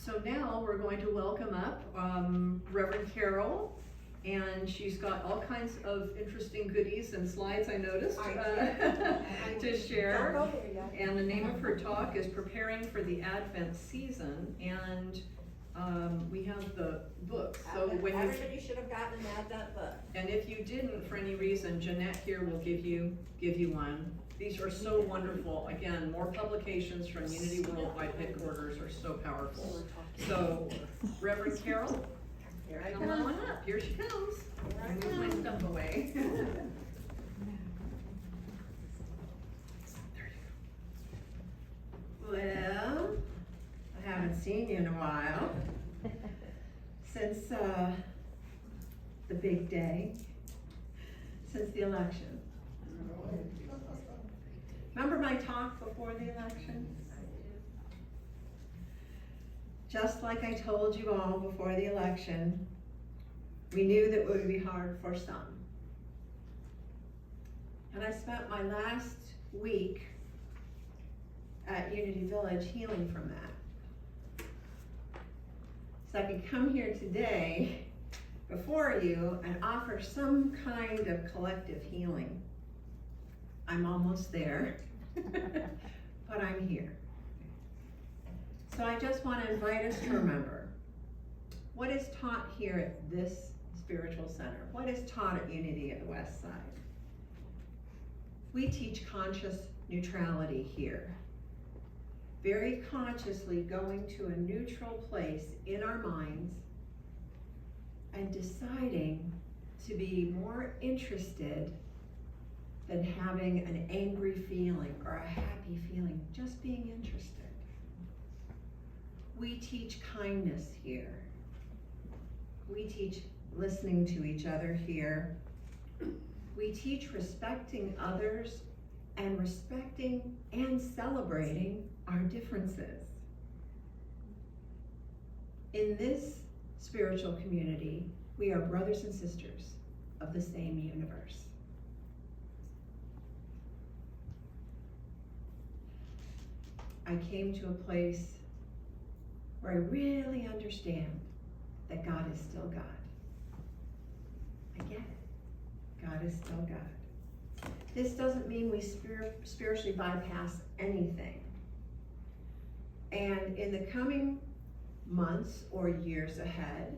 So now we're going to welcome up Reverend Karol, and she's got all kinds of interesting goodies and slides, I noticed, to share. And the name of her talk is Preparing for the Advent Season, and we have the book. So when everybody should have gotten an Advent book. And if you didn't, for any reason, Jeanette here will give you one. These are so wonderful. Again, more publications from Unity Worldwide headquarters are so powerful. So, Reverend Karol, come on up. Here she comes. I move my stuff away. Well, I haven't seen you in a while. Since the big day, since the election. Remember my talk before the election? Just like I told you all before the election, we knew that it would be hard for some. And I spent my last week at Unity Village healing from that. So I could come here today before you and offer some kind of collective healing. I'm almost there, but I'm here. So I just want to invite us to remember what is taught here at this spiritual center. What is taught at Unity at the West Side? We teach conscious neutrality here. Very consciously going to a neutral place in our minds and deciding to be more interested than having an angry feeling or a happy feeling, just being interested. We teach kindness here. We teach listening to each other here. We teach respecting others and respecting and celebrating our differences. In this spiritual community, we are brothers and sisters of the same universe. I came to a place where I really understand that God is still God. I get it. God is still God. This doesn't mean we spiritually bypass anything. And in the coming months or years ahead,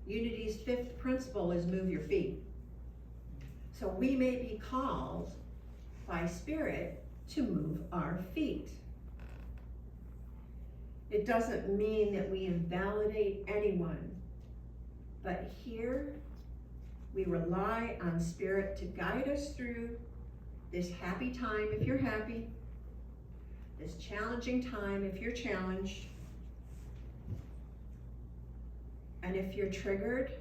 Unity's fifth principle is move your feet. So we may be called by Spirit to move our feet. It doesn't mean that we invalidate anyone, but here we rely on Spirit to guide us through this happy time if you're happy, this challenging time if you're challenged, and if you're triggered,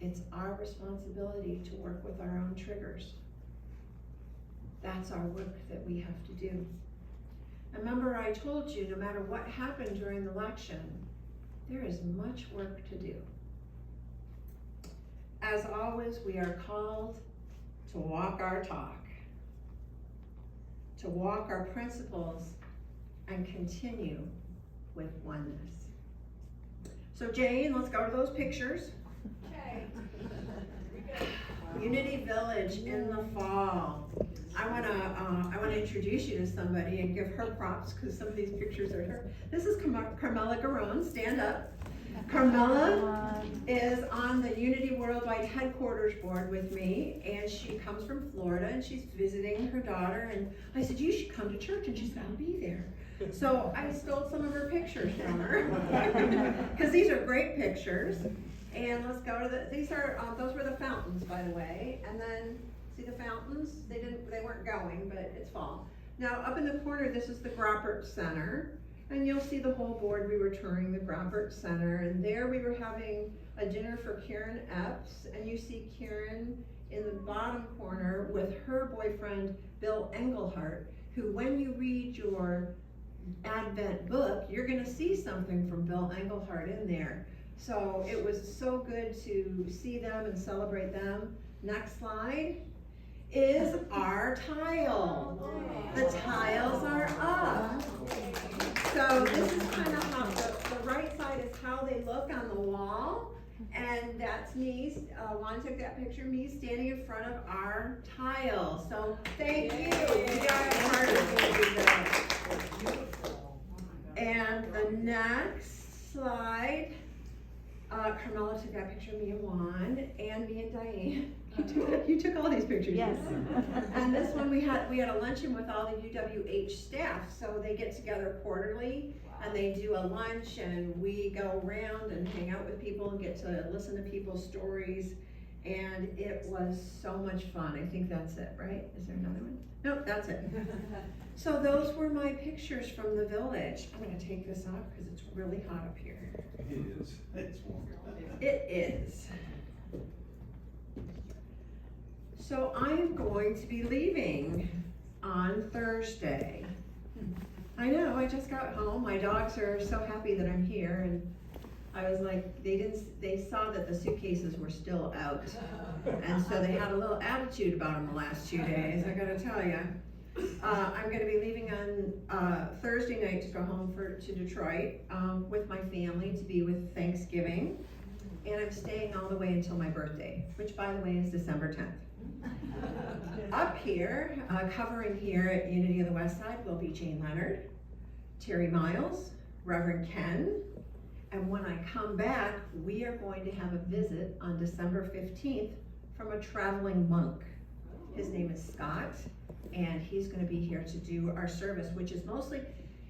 it's our responsibility to work with our own triggers. That's our work that we have to do. Remember, I told you, no matter what happened during the election, there is much work to do. As always, we are called to walk our talk, to walk our principles, and continue with oneness. So Jane, let's go to those pictures. Okay. Unity Village in the fall. I want to introduce you to somebody and give her props because some of these pictures are her. This is Carmela Garone. Stand up. Carmela is on the Unity Worldwide headquarters board with me, and she comes from Florida and she's visiting her daughter. And I said, you should come to church, and she said, I'll be there. So I stole some of her pictures from her because these are great pictures. And let's go to those were the fountains, by the way. And then see the fountains? They weren't going, but it's fall. Now up in the corner, this is the Groppert Center. And you'll see the whole board. We were touring the Groppert Center, and there we were having a dinner for Karen Epps. And you see Karen in the bottom corner with her boyfriend, Bill Engelhardt, who when you read your Advent book, you're gonna see something from Bill Engelhardt in there. So it was so good to see them and celebrate them. Next slide is our tile. The tiles are up. So this is kind of how, the right side is how they look on the wall. And that's me, Juan took that picture of me standing in front of our tile. So thank you. You guys are part of that. And the next slide, Carmela took that picture of me and Juan, and me and Diane. You took all these pictures. Yes. And this one, we had a luncheon with all the UWH staff, so they get together quarterly, and they do a lunch, and we go around and hang out with people and get to listen to people's stories, and it was so much fun. I think that's it, right? Is there another one? Nope, that's it. So those were my pictures from the village. I'm gonna take this off because it's really hot up here. It is, it's warm. It is. So I'm going to be leaving on Thursday. I know, I just got home. My dogs are so happy that I'm here, and I was like, they saw that the suitcases were still out. And so they had a little attitude about them the last 2 days, I gotta tell you. I'm gonna be leaving on Thursday night to go home to Detroit with my family to be with Thanksgiving. And I'm staying all the way until my birthday, which by the way is December 10th. Up here, covering here at Unity of the West Side will be Jane Leonard, Terry Miles, Reverend Ken, and when I come back, we are going to have a visit on December 15th from a traveling monk. His name is Scott, and he's gonna be here to do our service, which is mostly,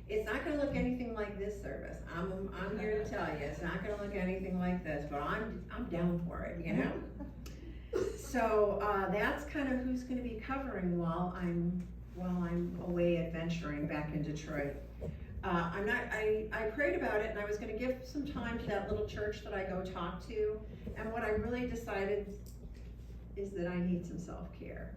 it's not gonna look anything like this service. I'm here to tell you, it's not gonna look anything like this, but I'm down for it, you know? So that's kind of who's gonna be covering while I'm away adventuring back in Detroit. I prayed about it, and I was gonna give some time to that little church that I go talk to, and what I really decided is that I need some self-care.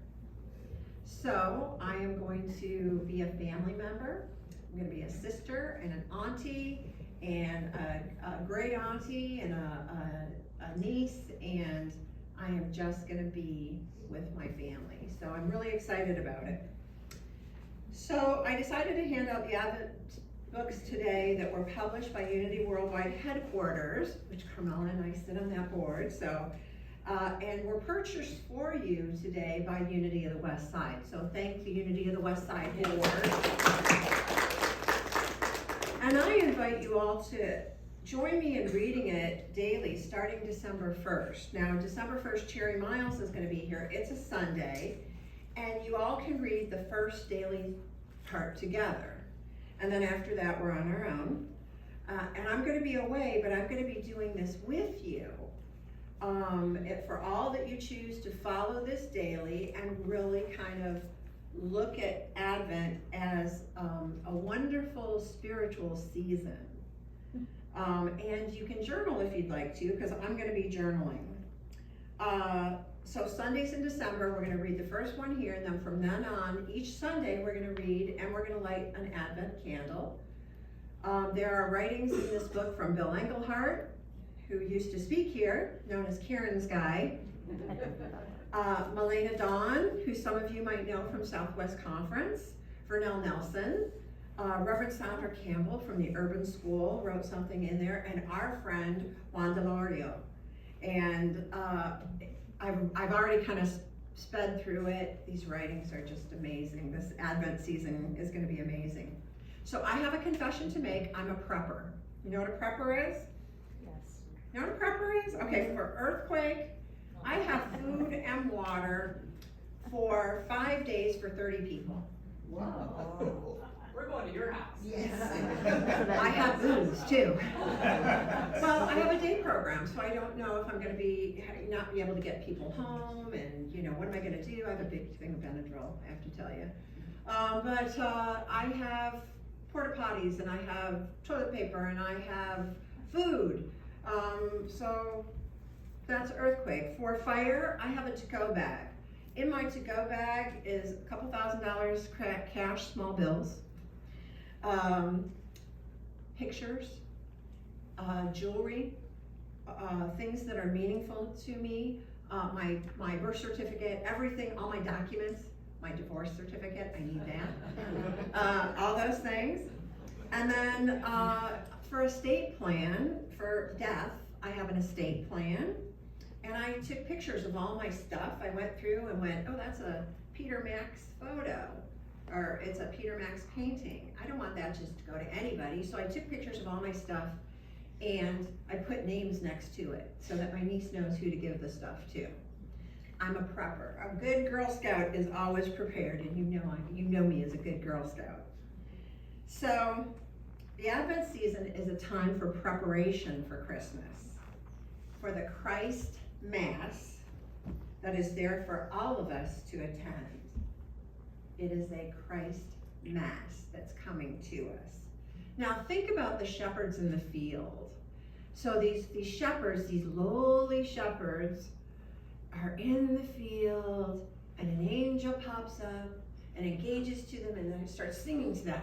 So I am going to be a family member. I'm gonna be a sister and an auntie and a great auntie and a niece, and I am just gonna be with my family. So I'm really excited about it. So I decided to hand out the Advent books today that were published by Unity Worldwide Headquarters, which Carmela and I sit on that board. So, and were purchased for you today by Unity of the West Side. So thank the Unity of the West Side board. And I invite you all to join me in reading it daily starting December 1st. Now, December 1st, Cherry Miles is gonna be here. It's a Sunday, and you all can read the first daily part together. And then after that, we're on our own. And I'm gonna be away, but I'm gonna be doing this with you. For all that you choose to follow this daily and really kind of look at Advent as a wonderful spiritual season. And you can journal if you'd like to, because I'm gonna be journaling. So Sundays in December, we're gonna read the first one here, and then from then on, each Sunday, we're gonna read and we're gonna light an Advent candle. There are writings in this book from Bill Engelhardt, who used to speak here, known as Karen's Guy. Melena Dawn, who some of you might know from Southwest Conference. Vernell Nelson. Reverend Sandra Campbell from the Urban School wrote something in there, and our friend Juan Delorio. And I've already kind of sped through it. These writings are just amazing. This Advent season is gonna be amazing. So I have a confession to make. I'm a prepper. You know what a prepper is? Yes. You know what a prepper is? Okay, for earthquake, I have food and water for 5 days for 30 people. Wow. We're going to your house. Yes. I have booze too. Well, I have a day program, so I don't know if I'm gonna not be able to get people home, and you know, what am I gonna do? I have a big thing of Benadryl, I have to tell you. But I have porta potties, and I have toilet paper, and I have food. So that's earthquake. For fire, I have a to-go bag. In my to-go bag is a couple $1,000 cash, small bills, pictures, jewelry, things that are meaningful to me, my birth certificate, everything, all my documents, my divorce certificate, I need that. All those things. And then, for estate plan, for death, I have an estate plan. And I took pictures of all my stuff. I went through and went, oh, that's a Peter Max photo, or it's a Peter Max painting. I don't want that just to go to anybody. So I took pictures of all my stuff and I put names next to it so that my niece knows who to give the stuff to. I'm a prepper. A good Girl Scout is always prepared, and you know me as a good Girl Scout. So the Advent season is a time for preparation for Christmas, for the Christ Mass that is there for all of us to attend. It is a Christ Mass that's coming to us. Now think about the shepherds in the field. So these shepherds, these lowly shepherds, are in the field, and an angel pops up and engages to them and then starts singing to them.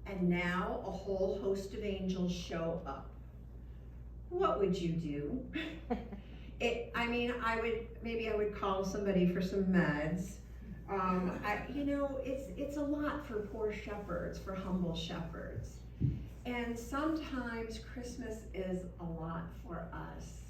And now a whole host of angels show up. What would you do? I would call somebody for some meds. It's a lot for poor shepherds, for humble shepherds. And sometimes Christmas is a lot for us.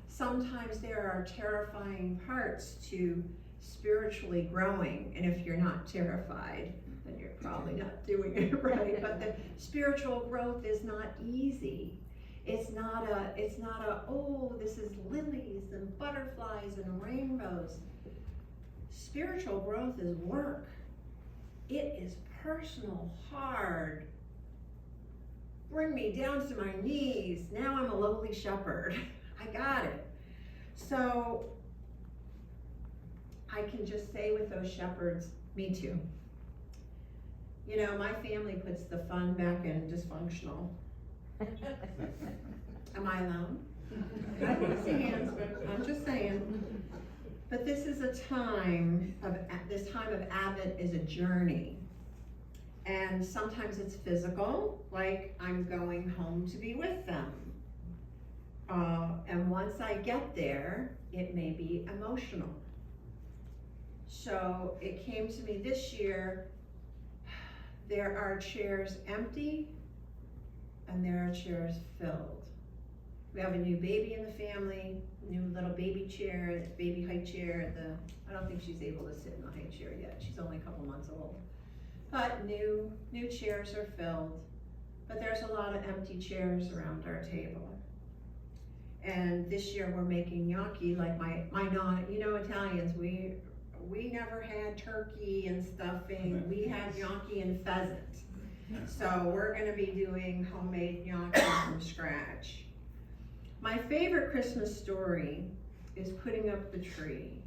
Sometimes there are terrifying parts to spiritually growing, and if you're not terrified, then you're probably not doing it right. But the spiritual growth is not easy. It's not a, oh, this is lilies and butterflies and rainbows. Spiritual growth is work. It is personal, hard. Bring me down to my knees. Now I'm a lowly shepherd. I got it. So I can just say with those shepherds, me too. My family puts the fun back in dysfunctional. Am I alone? I don't see hands, but I'm just saying. But this is a time of Advent is a journey. And sometimes it's physical, like I'm going home to be with them. And once I get there, it may be emotional. So it came to me this year, there are chairs empty and there are chairs filled. We have a new baby in the family, new little baby chair, baby high chair. I don't think she's able to sit in the high chair yet. She's only a couple months old. But new chairs are filled, but there's a lot of empty chairs around our table. And this year we're making gnocchi, like my Italians, we never had turkey and stuffing. We had gnocchi and pheasant. So we're gonna be doing homemade gnocchi from scratch. My favorite Christmas story is putting up the tree.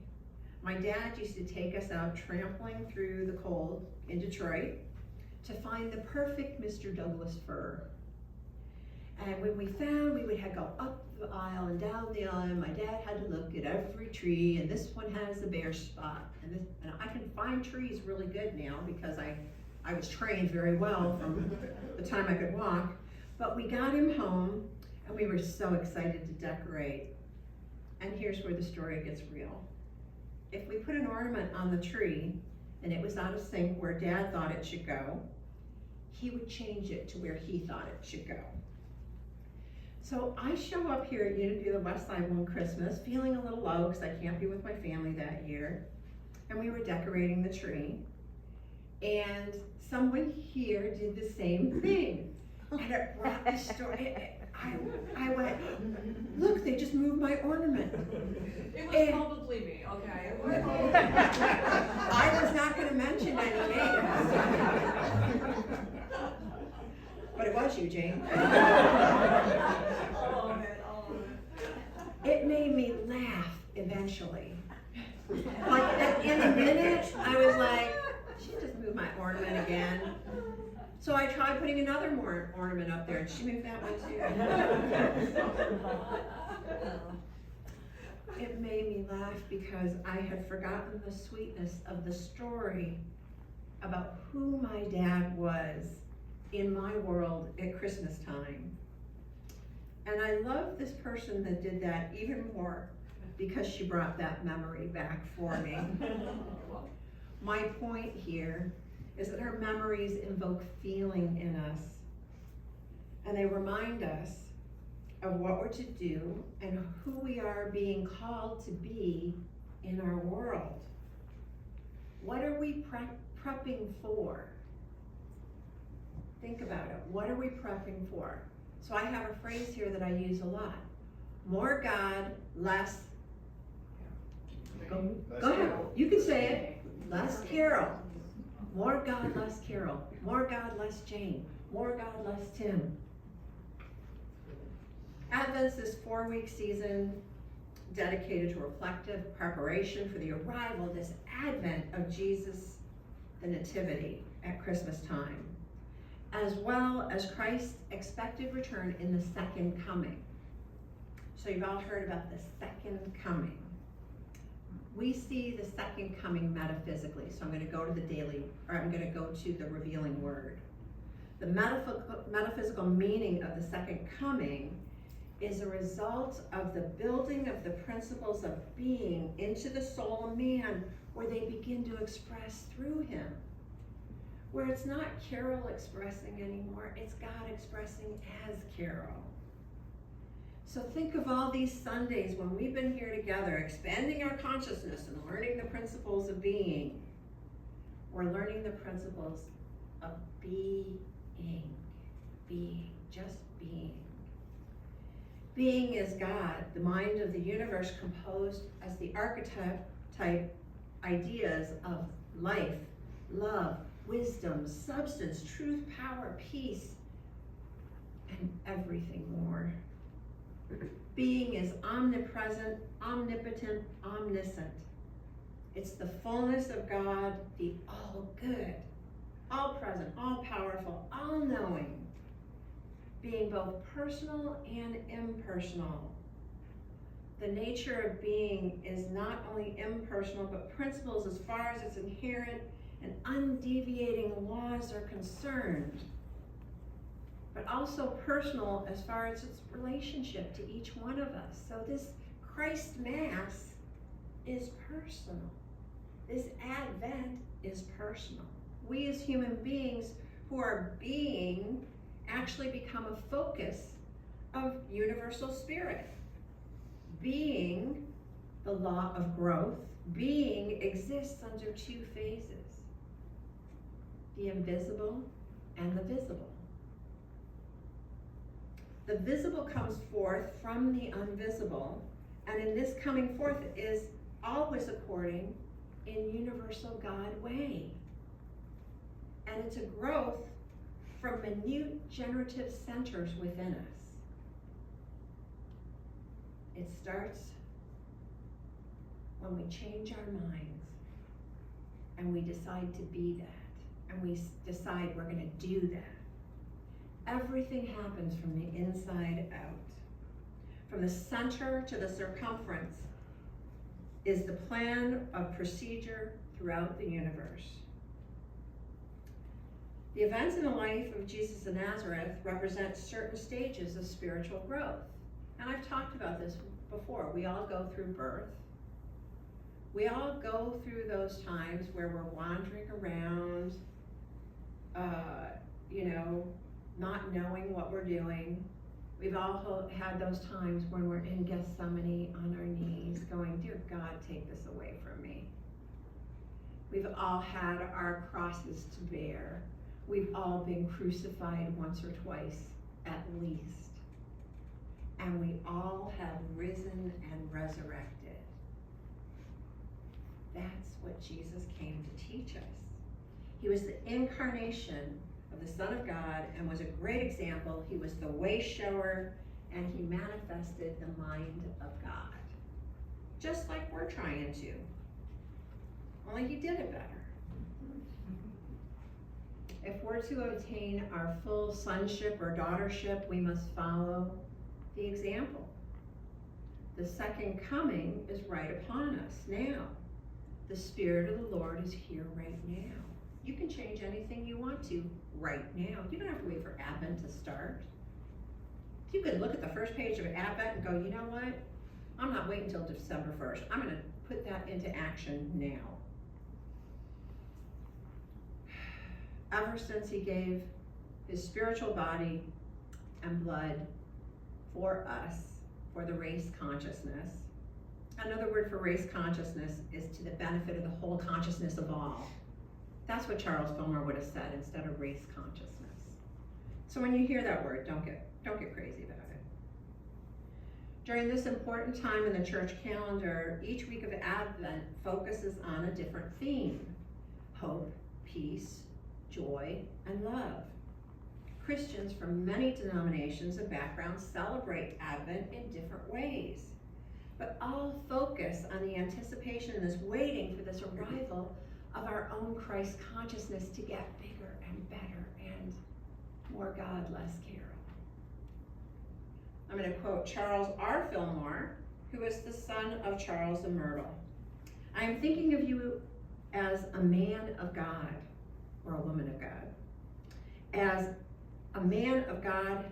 My dad used to take us out trampling through the cold in Detroit to find the perfect Mr. Douglas fir. And when we would go up the aisle and down the aisle, and my dad had to look at every tree, and this one has a bare spot. And I can find trees really good now because I was trained very well from the time I could walk. But we got him home, and we were so excited to decorate. And here's where the story gets real. If we put an ornament on the tree, and it was out of sync where Dad thought it should go, he would change it to where he thought it should go. So I show up here at Unity of the West Side one Christmas, feeling a little low because I can't be with my family that year. And we were decorating the tree. And someone here did the same thing. And it brought the story. I went, look, they just moved my ornament. It was probably me, okay? I was not gonna mention any names. But it was you, Jane. All of it. It made me laugh eventually. Like in a minute, I was like, she just moved my ornament again. So I tried putting another more ornament up there, and she moved that one too. It made me laugh because I had forgotten the sweetness of the story about who my dad was in my world at Christmas time. And I love this person that did that even more because she brought that memory back for me. My point here is that her memories invoke feeling in us. And they remind us of what we're to do and who we are being called to be in our world. What are we prepping for? Think about it. What are we prepping for? So I have a phrase here that I use a lot. More God, less. Go ahead. You can say it. Less Carol. More God, less Carol. More God, less Jane. More God, less Tim. Advent's this 4-week season dedicated to reflective preparation for the arrival, this advent of Jesus, the Nativity at Christmas time, as well as Christ's expected return in the second coming. So you've all heard about the second coming. We see the second coming metaphysically, so I'm going to go to the revealing word. The metaphysical meaning of the second coming is a result of the building of the principles of being into the soul of man, where they begin to express through him. Where it's not Carol expressing anymore, it's God expressing as Carol. So think of all these Sundays when we've been here together, expanding our consciousness and learning the principles of being. We're learning the principles of being, just being. Being is God, the mind of the universe, composed as the archetype ideas of life, love, wisdom, substance, truth, power, peace, and everything more. Being is omnipresent, omnipotent, omniscient. It's the fullness of God, the all good, all present, all powerful, all knowing. Being both personal and impersonal. The nature of being is not only impersonal, but principles as far as its inherent and undeviating laws are concerned, but also personal as far as its relationship to each one of us. So this Christ Mass is personal. This Advent is personal. We as human beings who are being actually become a focus of universal spirit. Being, the law of growth, being exists under 2 phases, the invisible and the visible. The visible comes forth from the invisible, and in this coming forth is always according in universal God way. And it's a growth from minute generative centers within us. It starts when we change our minds and we decide to be that, and we decide we're going to do that. Everything happens from the inside out. From the center to the circumference is the plan of procedure throughout the universe. The events in the life of Jesus of Nazareth represent certain stages of spiritual growth. And I've talked about this before. We all go through birth. We all go through those times where we're wandering around, not knowing what we're doing. We've all had those times when we're in Gethsemane on our knees going, "Dear God, take this away from me." We've all had our crosses to bear. We've all been crucified once or twice, at least. And we all have risen and resurrected. That's what Jesus came to teach us. He was the incarnation of the Son of God and was a great example. He was the way shower, and he manifested the mind of God. Just like we're trying to. Only he did it better. If we're to attain our full sonship or daughtership, we must follow the example. The second coming is right upon us now. The Spirit of the Lord is here right now. You can change anything you want to right now. You don't have to wait for Advent to start You could look at the first page of Advent and go, you know what? I'm not waiting until December 1st. I'm gonna put that into action now. Ever since he gave his spiritual body and blood for us, for the race consciousness. Another word for race consciousness is to the benefit of the whole consciousness of all. That's what Charles Fillmore would have said instead of race consciousness. So when you hear that word, don't get crazy about it. During this important time in the church calendar, each week of Advent focuses on a different theme: hope, peace, joy, and love. Christians from many denominations and backgrounds celebrate Advent in different ways, but all focus on the anticipation and this waiting for this arrival of our own Christ consciousness to get bigger and better and more God, less Carol. I'm going to quote Charles R. Fillmore, who is the son of Charles and Myrtle. I am thinking of you as a man of God, or a woman of God, as a man of God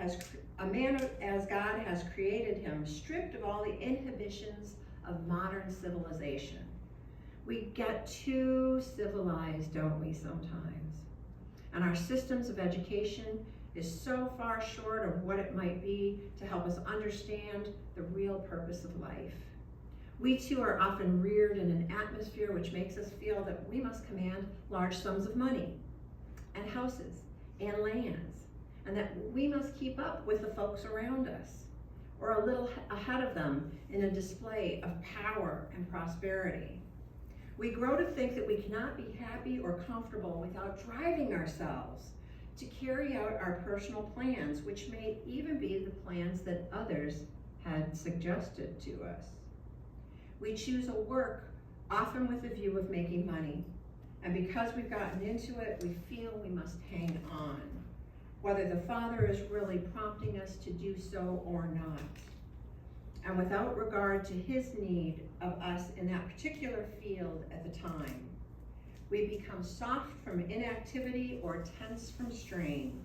as God has created him, stripped of all the inhibitions of modern civilization. We get too civilized, don't we, sometimes? And our systems of education is so far short of what it might be to help us understand the real purpose of life. We too are often reared in an atmosphere which makes us feel that we must command large sums of money and houses and lands, and that we must keep up with the folks around us, or a little ahead of them in a display of power and prosperity. We grow to think that we cannot be happy or comfortable without driving ourselves to carry out our personal plans, which may even be the plans that others had suggested to us. We choose a work, often with a view of making money, and because we've gotten into it, we feel we must hang on, whether the Father is really prompting us to do so or not. And without regard to his need of us in that particular field at the time, we become soft from inactivity or tense from strain.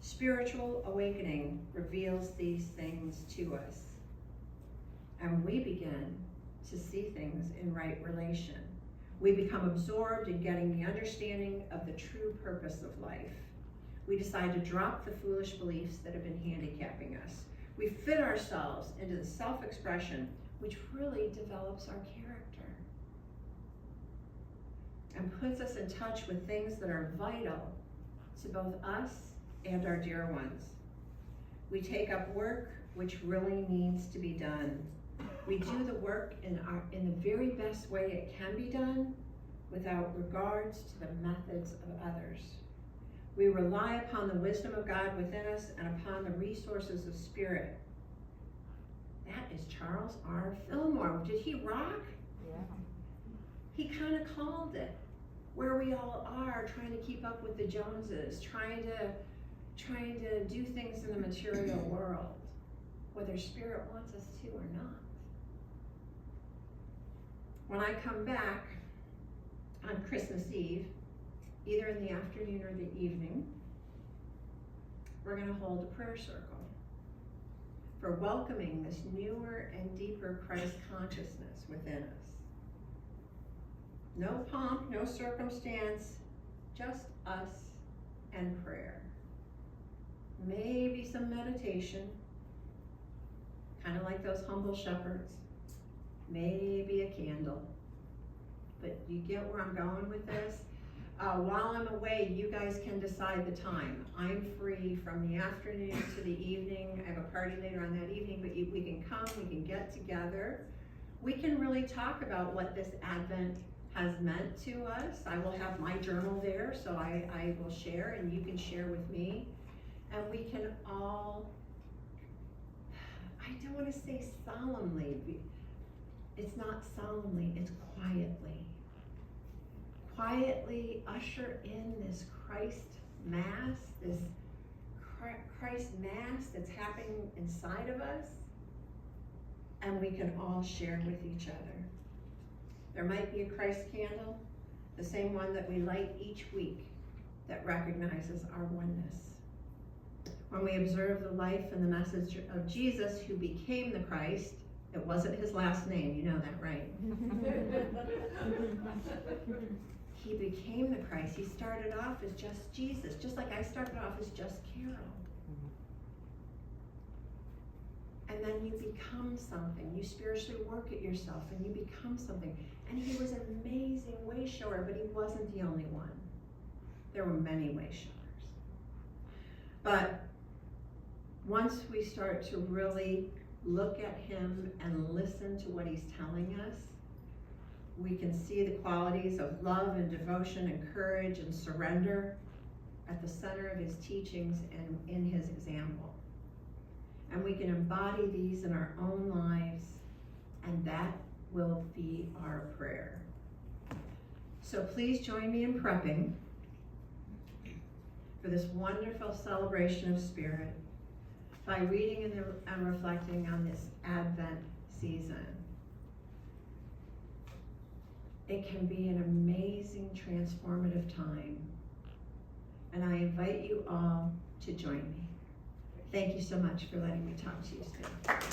Spiritual awakening reveals these things to us, and we begin to see things in right relation. We become absorbed in getting the understanding of the true purpose of life. We decide to drop the foolish beliefs that have been handicapping us. We fit ourselves into the self-expression which really develops our character and puts us in touch with things that are vital to both us and our dear ones. We take up work which really needs to be done. We do the work in the very best way it can be done, without regards to the methods of others. We rely upon the wisdom of God within us and upon the resources of spirit. That is Charles R. Fillmore. Did he rock? Yeah. He kind of called it, where we all are, trying to keep up with the Joneses, trying to do things in the material world, whether spirit wants us to or not. When I come back on Christmas Eve, either in the afternoon or the evening, we're going to hold a prayer circle for welcoming this newer and deeper Christ consciousness within us. No pomp, no circumstance, just us and prayer. Maybe some meditation, kind of like those humble shepherds. Maybe a candle. But you get where I'm going with this? While I'm away, you guys can decide the time. I'm free from the afternoon to the evening. I have a party later on that evening, but we can come, we can get together. We can really talk about what this Advent has meant to us. I will have my journal there, so I will share and you can share with me. And we can all, I don't want to say solemnly, it's not solemnly, it's quietly. Quietly usher in this Christ Mass, this Christ Mass that's happening inside of us, and we can all share with each other. There might be a Christ candle, the same one that we light each week, that recognizes our oneness. When we observe the life and the message of Jesus, who became the Christ, it wasn't his last name, you know that, right? He became the Christ. He started off as just Jesus, just like I started off as just Carol. And then you become something. You spiritually work at yourself and you become something. And he was an amazing way shower, but he wasn't the only one. There were many way showers. But once we start to really look at him and listen to what he's telling us, we can see the qualities of love and devotion and courage and surrender at the center of his teachings and in his example. And we can embody these in our own lives, and that will be our prayer. So please join me in prepping for this wonderful celebration of spirit by reading and reflecting on this Advent season. It can be an amazing, transformative time, and I invite you all to join me. Thank you so much for letting me talk to you today.